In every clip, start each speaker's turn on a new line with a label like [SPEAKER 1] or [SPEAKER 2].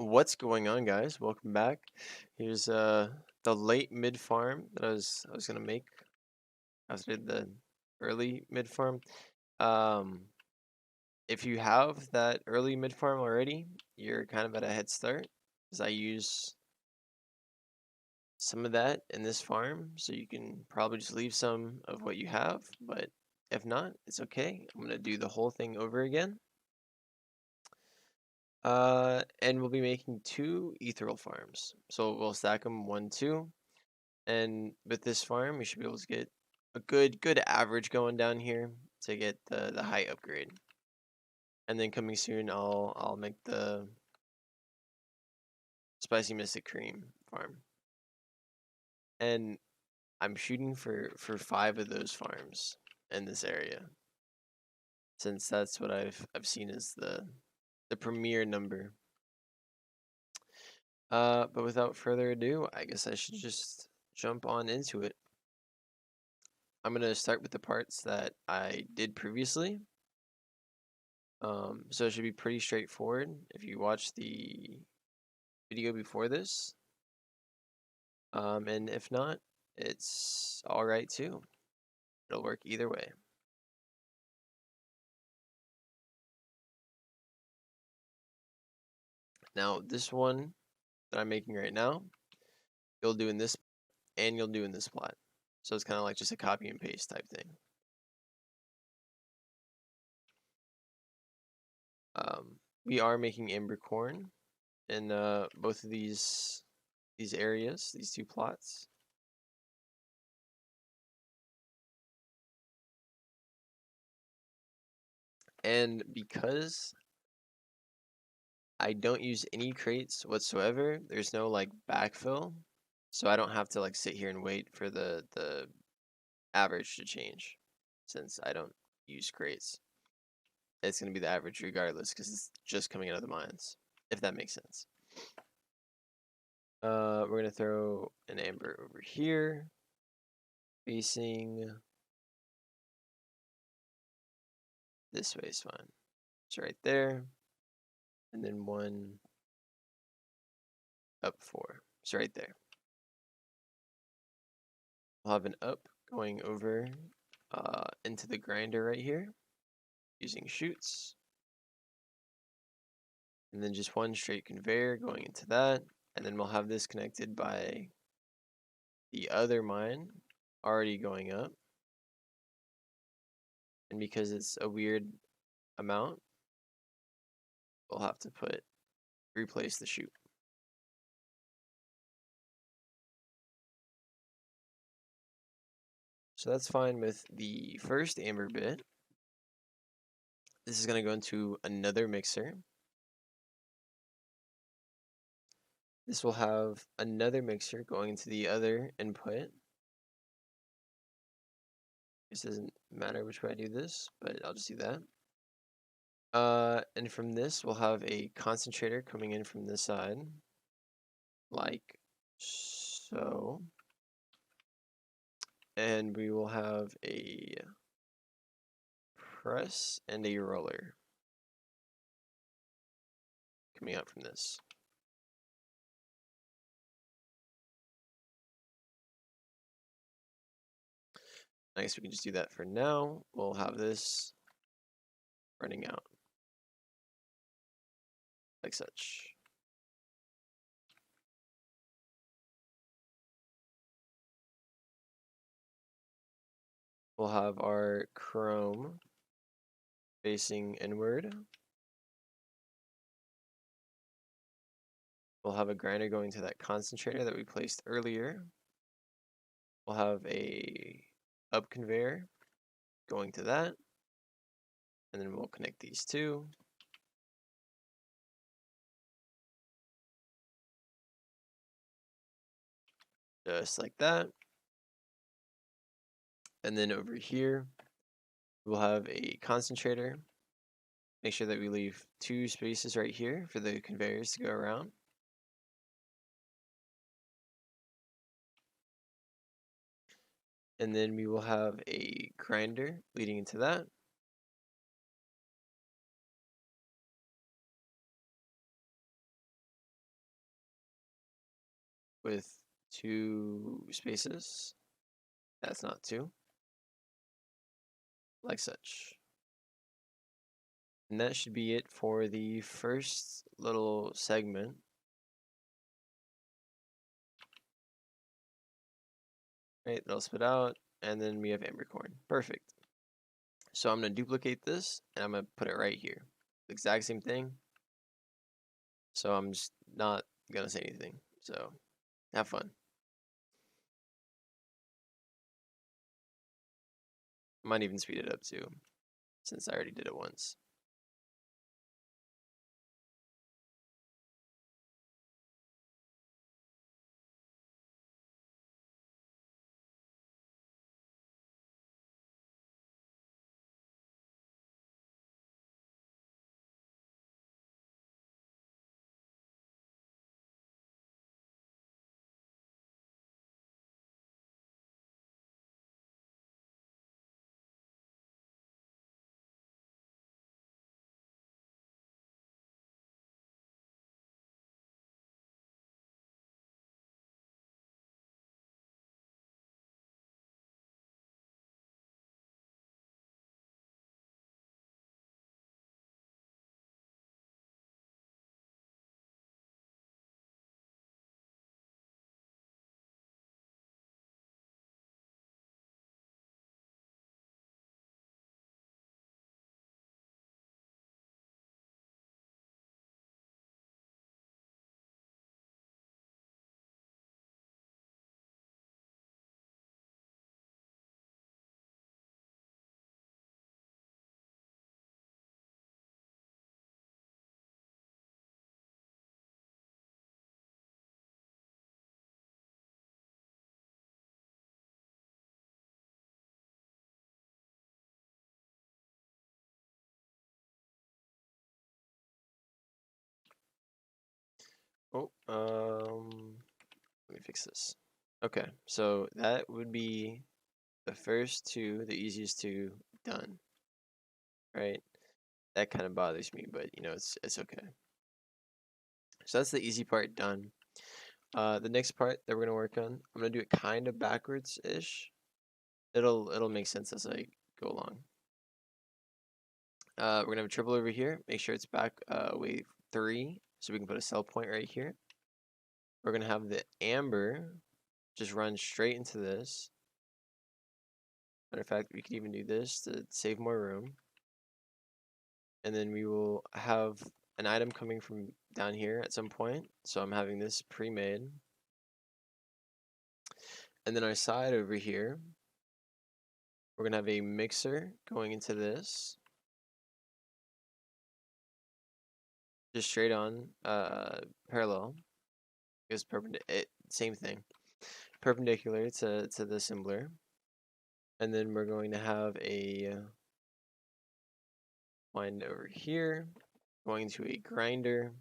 [SPEAKER 1] What's going on, guys? Welcome back. Here's the late mid farm that I was gonna make after the early mid farm. Um, if you have that early mid farm already, you're kind of at a head start, because I use some of that in this farm, so you can probably just leave some of what you have. But if not, it's okay. I'm gonna do the whole thing over again. And we'll be making two ethereal farms. So we'll stack them 1, 2. And with this farm, we should be able to get a good average going down here to get the high upgrade. And then coming soon, I'll make the spicy mystic cream farm. And I'm shooting for 5 of those farms in this area, since that's what I've seen as the premier number. But without further ado, I guess I should just jump on into it. I'm gonna start with the parts that I did previously. So it should be pretty straightforward if you watch the video before this. And if not, it's alright too. It'll work either way. Now, this one that I'm making right now, you'll do in this and you'll do in this plot. So it's kind of like just a copy and paste type thing. We are making amber corn in both of these areas, these two plots. And because I don't use any crates whatsoever, there's no like backfill, so I don't have to like sit here and wait for the average to change, since I don't use crates. It's gonna be the average regardless, because it's just coming out of the mines, if that makes sense. We're gonna throw an amber over here, facing this way is fine. It's right there, and then one up 4. It's right there. We'll have an up going over into the grinder right here, using chutes. And then just one straight conveyor going into that. And then we'll have this connected by the other mine already going up. And because it's a weird amount, we'll have to replace the chute. So that's fine with the first amber bit. This is going to go into another mixer. This will have another mixer going into the other input. This doesn't matter which way I do this, but I'll just do that. And from this, we'll have a concentrator coming in from this side, like so. And we will have a press and a roller coming out from this. I guess we can just do that for now. We'll have this running out like such. We'll have our chrome facing inward. We'll have a grinder going to that concentrator that we placed earlier. We'll have a up conveyor going to that. And then we'll connect these two. Just like that. And then over here, we'll have a concentrator. Make sure that we leave 2 spaces right here for the conveyors to go around. And then we will have a grinder leading into that. with 2 spaces. That's not 2. Like such. And that should be it for the first little segment. Right, that'll spit out, and then we have ambercorn. Perfect. So I'm going to duplicate this, and I'm going to put it right here. The exact same thing. So I'm just not going to say anything. So have fun. I might even speed it up too, since I already did it once. Oh, let me fix this. Okay, so that would be the first 2, the easiest 2 done, right? That kind of bothers me, but you know, it's okay. So that's the easy part done. The next part that we're gonna work on, I'm gonna do it kind of backwards-ish. It'll make sense as I go along. We're gonna have a triple over here. Make sure it's back wave 3, so we can put a sell point right here. We're gonna have the amber just run straight into this. Matter of fact, we could even do this to save more room. And then we will have an item coming from down here at some point. So I'm having this pre-made. And then our side over here, we're gonna have a mixer going into this. Just straight on, parallel. Because same thing. Perpendicular to the assembler. And then we're going to have a wind over here, going to a grinder,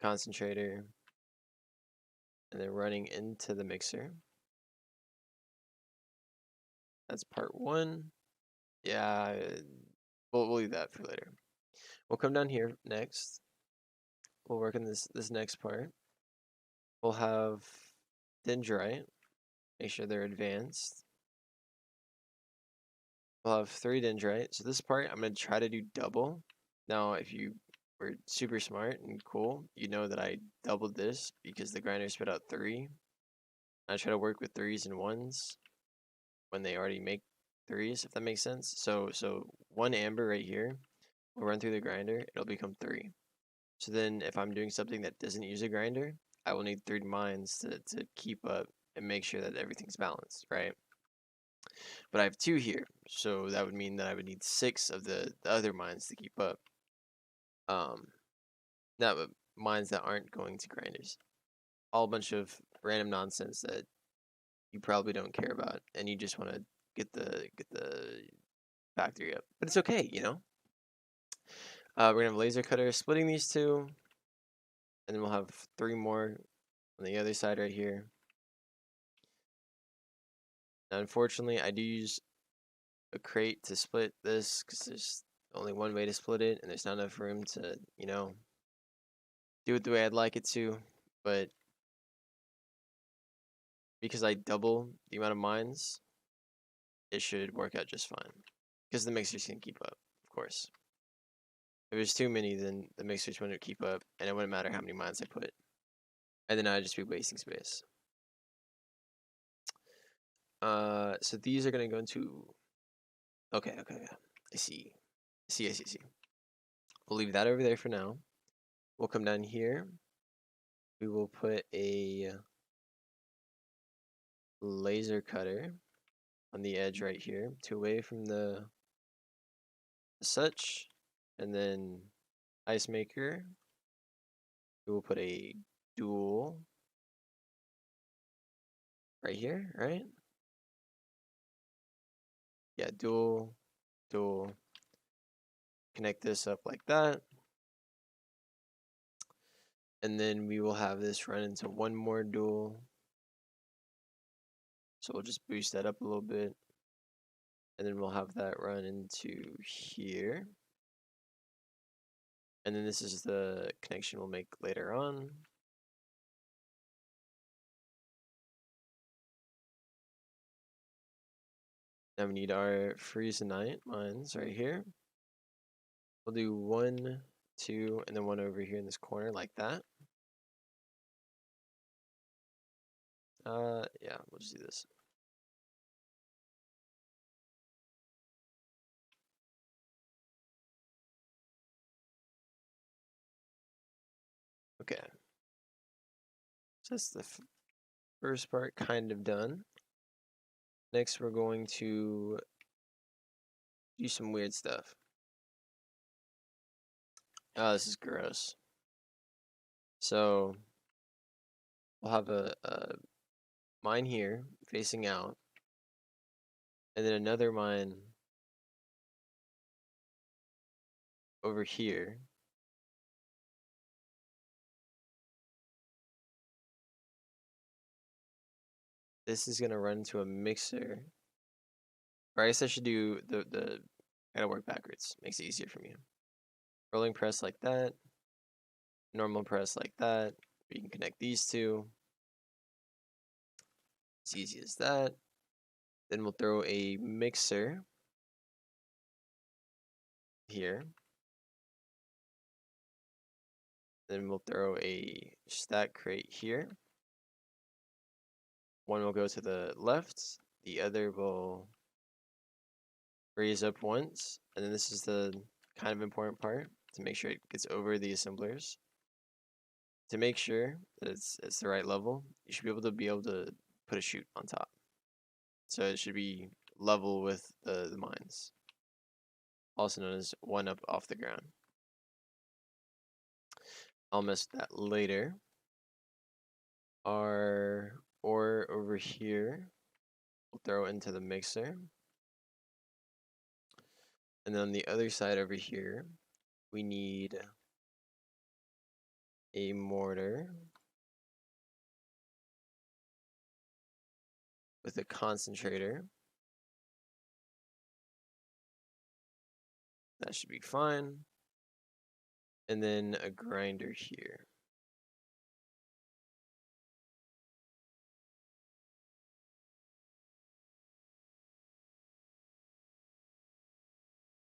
[SPEAKER 1] concentrator, and then running into the mixer. That's part 1. Yeah, we'll leave that for later. We'll come down here next. We'll work on this next part. We'll have dendrite. Make sure they're advanced. We'll have 3 dendrite. So this part, I'm going to try to do double. Now, if you were super smart and cool, you know that I doubled this because the grinder spit out 3. I try to work with 3s and 1s when they already make 3s, if that makes sense. So 1 amber right here will run through the grinder. It'll become 3. So then if I'm doing something that doesn't use a grinder, I will need 3 mines to keep up and make sure that everything's balanced, right? But I have 2 here, so that would mean that I would need 6 of the other mines to keep up. Not mines that aren't going to grinders. All a bunch of random nonsense that you probably don't care about, and you just want to get the factory up. But it's okay, you know. We're gonna have a laser cutter splitting these 2, and then we'll have 3 more on the other side right here. Now, unfortunately, I do use a crate to split this because there's only one way to split it, and there's not enough room to, you know, do it the way I'd like it to. But because I double the amount of mines, it should work out just fine. Because the mixers can keep up, of course. If there's too many, then the mixers wouldn't keep up, and it wouldn't matter how many mines I put. And then I'd just be wasting space. So these are gonna go into. Okay. I see. I see. We'll leave that over there for now. We'll come down here. We will put a laser cutter on the edge right here to away from the such, and then ice maker. We will put a dual right here, right? Yeah, dual. Connect this up like that. And then we will have this run into one more dual. So we'll just boost that up a little bit. And then we'll have that run into here. And then this is the connection we'll make later on. Now we need our Freezerite mines right here. We'll do 1, 2, and then one over here in this corner like that. Yeah, we'll just do this. Okay. So that's the first part kind of done. Next, we're going to do some weird stuff. Oh, this is gross. So we'll have a mine here facing out, and then another mine over here. This is gonna run to a mixer. Or I guess I should do I gotta work backwards. Makes it easier for me. Rolling press like that. Normal press like that. We can connect these two. It's easy as that. Then we'll throw a mixer here. Then we'll throw a stack crate here. One will go to the left. The other will raise up once. And then this is the kind of important part to make sure it gets over the assemblers. To make sure that it's the right level, you should be able to put a chute on top. So it should be level with the mines, also known as one up off the ground. I'll mess with that later. Our ore over here, we'll throw into the mixer. And then on the other side over here, we need a mortar with a concentrator. That should be fine. And then a grinder here.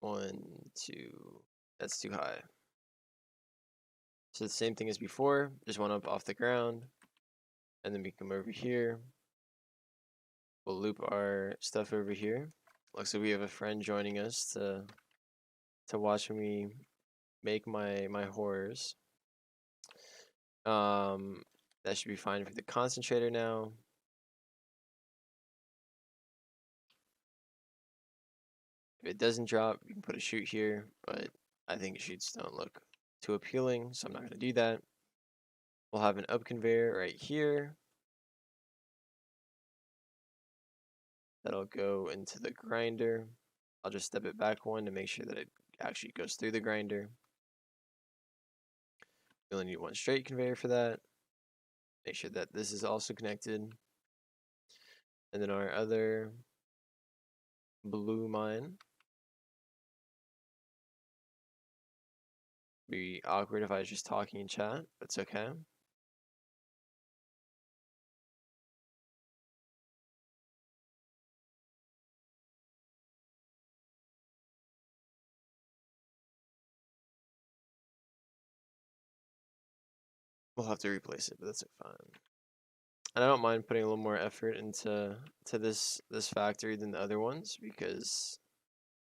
[SPEAKER 1] One, two, that's too high. So the same thing as before, just one up off the ground. And then we come over here. We'll loop our stuff over here. Looks like we have a friend joining us to watch me make my horrors. That should be fine for the concentrator now. If it doesn't drop, you can put a chute here, but I think chutes don't look too appealing, so I'm not going to do that. We'll have an up conveyor right here. That'll go into the grinder. I'll just step it back one to make sure that it actually goes through the grinder. You only need one straight conveyor for that. Make sure that this is also connected. And then our other blue mine. Be awkward if I was just talking in chat, but it's okay. We'll have to replace it, but that's fine. And I don't mind putting a little more effort into this factory than the other ones because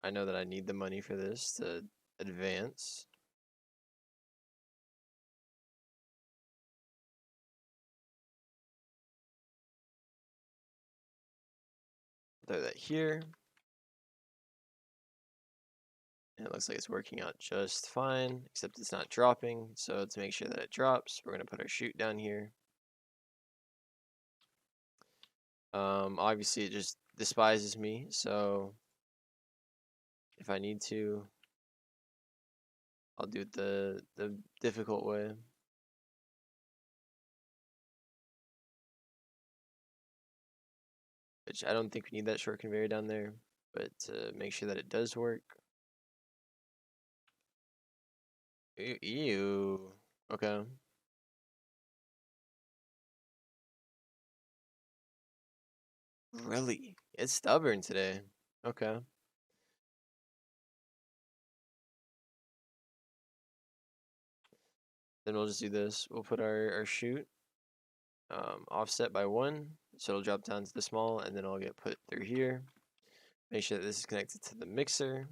[SPEAKER 1] I know that I need the money for this to advance. Throw that here. And it looks like it's working out just fine, except it's not dropping. So to make sure that it drops, we're going to put our chute down here. Obviously it just despises me, so if I need to, I'll do it the difficult way. Which I don't think we need that short conveyor down there, but to make sure that it does work. Ew. Okay. Really? It's stubborn today. Okay. Then we'll just do this. We'll put our chute offset by 1, so it'll drop down to the small, and then it'll get put through here. Make sure that this is connected to the mixer,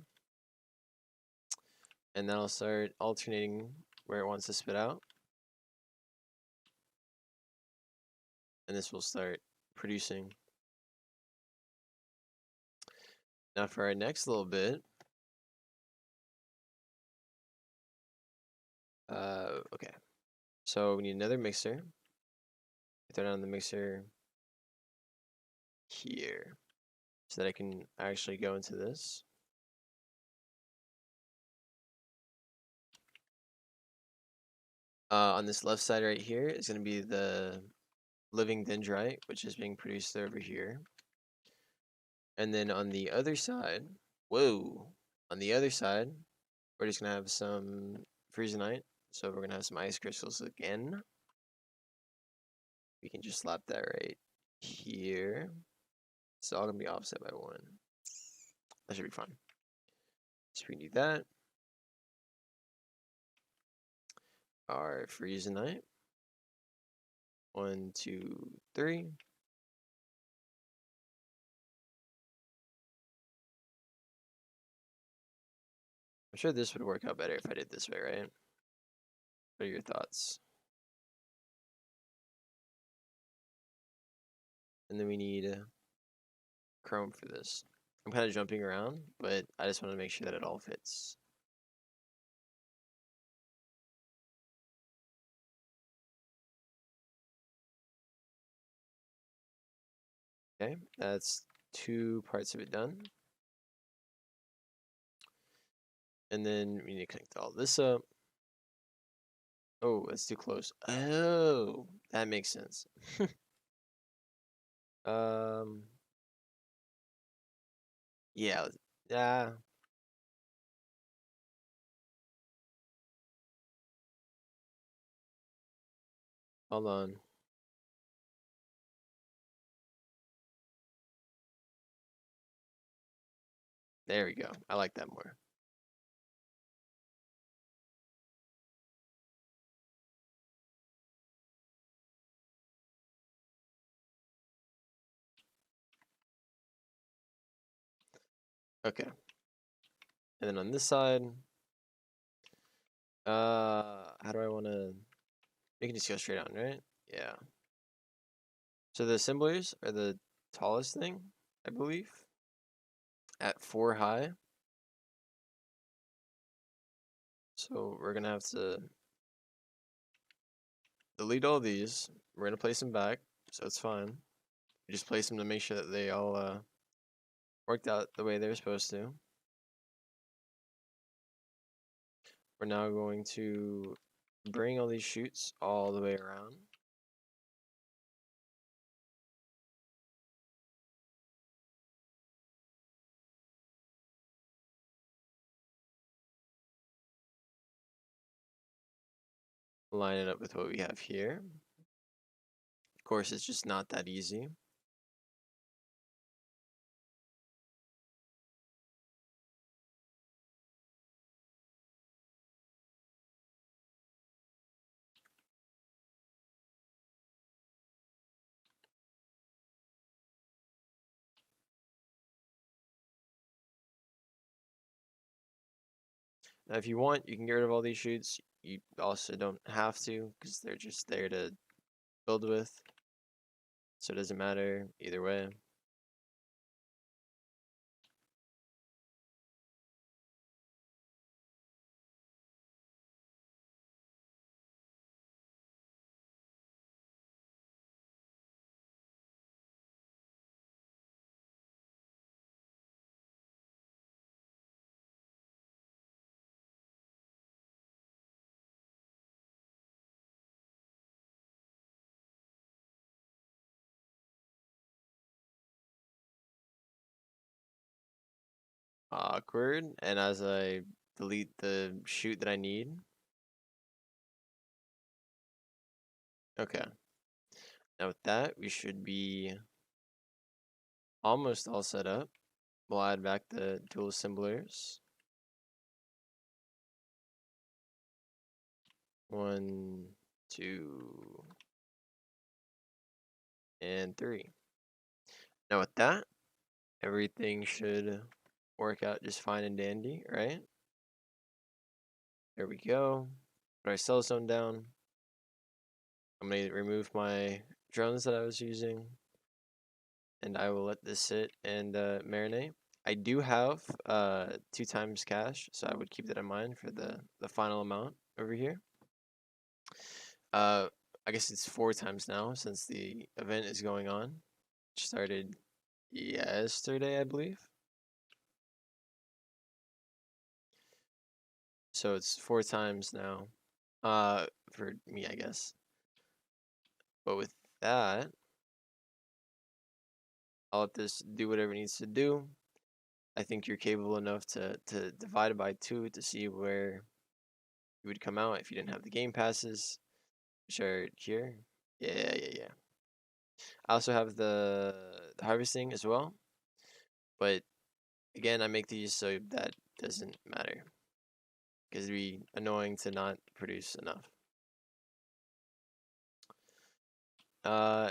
[SPEAKER 1] and then I'll start alternating where it wants to spit out. And this will start producing. Now for our next little bit, okay, so we need another mixer. Throw down the mixer here so that I can actually go into this. On this left side right here is going to be the living dendrite, which is being produced over here. And then on the other side, whoa, on the other side, we're just going to have some Freezerite. So we're going to have some ice crystals again. We can just slap that right here. It's all going to be offset by 1. That should be fun. So we need that. Our Freezerite. 1, 2, 3. I'm sure this would work out better if I did this way, right? What are your thoughts? And then we need chrome for this. I'm kind of jumping around, but I just want to make sure that it all fits. Okay, that's 2 parts of it done. And then we need to connect all this up. Oh, that's too close. Oh, that makes sense. um, yeah, yeah. Hold on. There we go. I like that more. Okay. And then on this side, how do I want to? We can just go straight on, right? Yeah. So the assemblers are the tallest thing, I believe, at 4 high. So we're gonna have to delete all these. We're gonna place them back, so it's fine. We just place them to make sure that they all worked out the way they're supposed to. We're now going to bring all these chutes all the way around. Line it up with what we have here. Of course, it's just not that easy. Now, if you want, you can get rid of all these chutes. You also don't have to because they're just there to build with. So it doesn't matter either way. Awkward. And as I delete the chute that I need. Okay. Now with that, we should be almost all set up. We'll add back the dual assemblers. 1, 2, and 3. Now with that, everything should work out just fine and dandy, right? There we go. Put our cell zone down. I'm going to remove my drones that I was using, and I will let this sit and marinate. I do have 2 times cash, so I would keep that in mind for the final amount over here. I guess it's 4 times now since the event is going on. It started yesterday, I believe. So it's 4 times now. For me, I guess. But with that, I'll let this do whatever it needs to do. I think you're capable enough to divide it by 2 to see where you would come out if you didn't have the game passes, which are here. Yeah. I also have the harvesting as well, but again, I make these so that doesn't matter because it'd be annoying to not produce enough.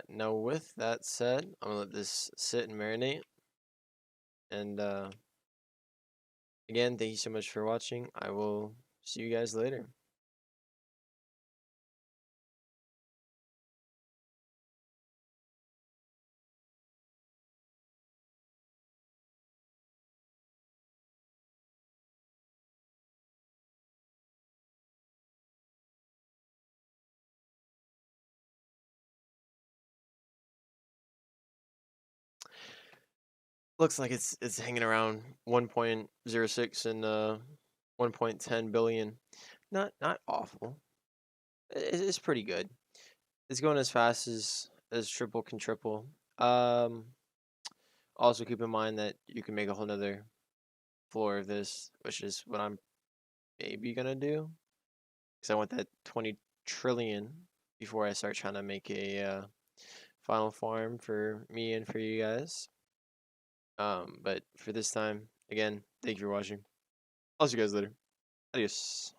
[SPEAKER 1] Now with that said, I'm gonna let this sit and marinate. And again, thank you so much for watching. I will see you guys later. Looks like it's hanging around 1.06 and 1.10 billion. Not awful. It's pretty good. It's going as fast as triple can triple. Also keep in mind that you can make a whole nother floor of this, which is what I'm maybe gonna do, because I want that 20 trillion before I start trying to make a final farm for me and for you guys. But for this time, again, thank you for watching. I'll see you guys later. Adios.